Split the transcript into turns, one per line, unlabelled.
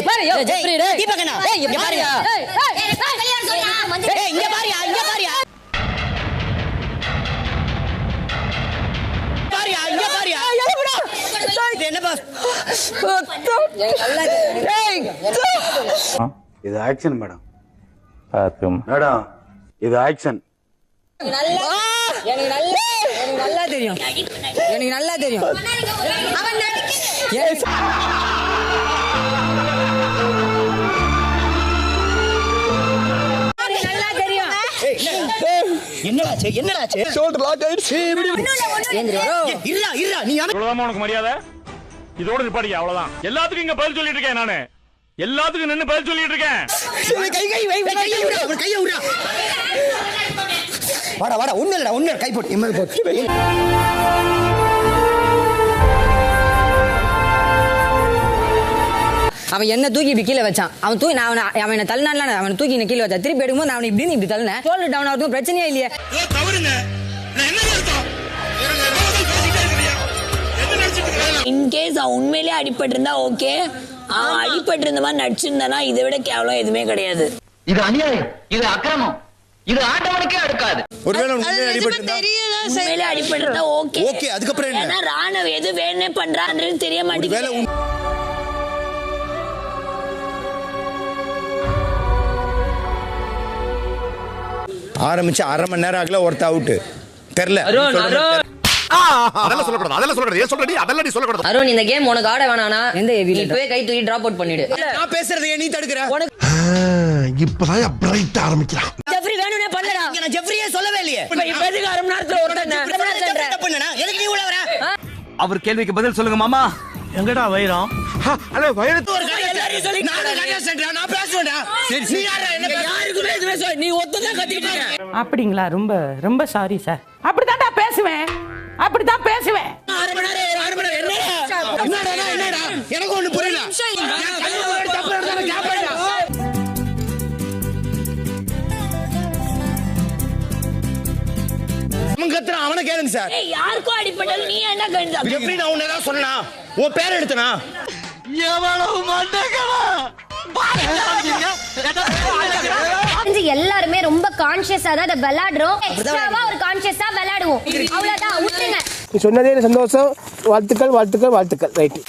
பாரு ஜெஃப்ரி டேய் தீபகண்ணா இங்க பாருயா இங்க பாருயா இங்க பாருயா என்ன பாஸ்
இது ஆக்ஷன் மேடம் மேடம் இது ஆக்ஷன்
எனக்கு நல்லா தெரியும் என்னடாச்சு ஷோல்டர் லாக் ஆயிடுச்சு இருடா நீ
அவ்வளவுதான் உனக்கு மரியாதை இதோட நிப்பாடியா அவ்வளவுதான் எல்லாத்துக்கும் இங்க பதில் சொல்லிட்டு இருக்கேன் நானு எல்லாத்துக்கும் நின்னு பதில் சொல்லிட்டு இருக்கேன்
கையை விடுடா வாடா ஒண்ணு இல்லடா ஒண்ணு கை போட்டு இம்மல் போட்டு அவன் என்ன தூக்கி இப்படி கீழே வச்சான் அவன் என்ன தள்ளினால அவன் தூக்கி என்ன கீழே வச்சான் திருப்பி எடுக்கும்போது அவன் இப்படி தள்ளினேன் ஷோல்டர் டவுன் ஆகுது பிரச்சனையே இல்லையே
இன்கேஸ் அவன் உண்மையிலேயே அடிபட்டு இருந்தா ஓகே அடிபட்டு இருந்த மாதிரி நடிச்சிருந்தானா இதை விட கேவலம் எதுவுமே கிடையாது.
இது அநியாயம், இது அக்கிரமம், இது ஆண்டவனுக்கே அடுக்காது.
ஒருவேளை
உண்மையிலே அடிபட்டு இருந்தா ஓகே
அதுக்கப்புறம்
ஏன்னா ராணுவ எது வேணே பண்றான்றது தெரிய மாட்டேங்குது.
ஆரம்பிச்சு 1/2 மணி நேரம் ஆகல ஒருத்த அவுட் தெரியல.
அதெல்லாம் சொல்லக்கூடாது, அதெல்லாம் சொல்லக்கூடாது. ஏன் சொல்றடி? அதெல்லாம் நீ சொல்லக்கூடாது.
அருண் இந்த கேம் உனக்கு ஆட வேணானா எந்த ஏவில இப்பவே கை தூக்கி டிராப் அவுட் பண்ணிடு.
நான் பேசுறதை நீ தடுக்கற.
இப்பதான் பிரைட் ஆரம்பிக்கிறான்.
ஜெஃப்ரி வேணும்னே பண்ணடா. நான் ஜெஃப்ரியே சொல்லவே இல்லையே. இப்ப எதுக்கு 1/2 மணி நேரத்துல ஓடுறேன் தப்பு பண்ணனா? எதுக்கு நீ உள்ள வர?
அவர் கேள்விக்கு பதில் சொல்லுங்க மாமா.
எங்கடா வைரம்?
அட வைரத்து
ஒரு கதை எல்லாரும் சொல்லி
நான் பேசுவேன்டா.
நீ யாருக்குமே எதுமே சொல்ல நீ ஒத்ததான் கத்திட்டு இருக்க.
அப்படிங்களா? ரொம்ப ரொம்ப சாரி சார். அப்படிதான்டா பேசுவேன்.
1/2 மணி நேரம்
என்னடா எனக்கு ஒண்ணு புரியல. தப்பு நடந்தா கேப்படா. அவனை கேளுங்க சார்.
யாருக்கும் அடிபட்டாலும் நீ என்ன கண்டா?
எப்படி நான் உன்னை தான் சொன்னா உன் பேர் எடுத்தனா எவ்வளவு மண்டகமா
எல்லாருமே ரொம்ப கான்ஷியஸா தான் விளையாடுறோம். எக்ஸ்ட்ராவா ஒரு கான்ஷியஸா விளையாடுவோம். அவ்வளவுதான். விட்டுங்க.
சொன்னதே சந்தோஷம். வாழ்த்துக்கள். ரைட்.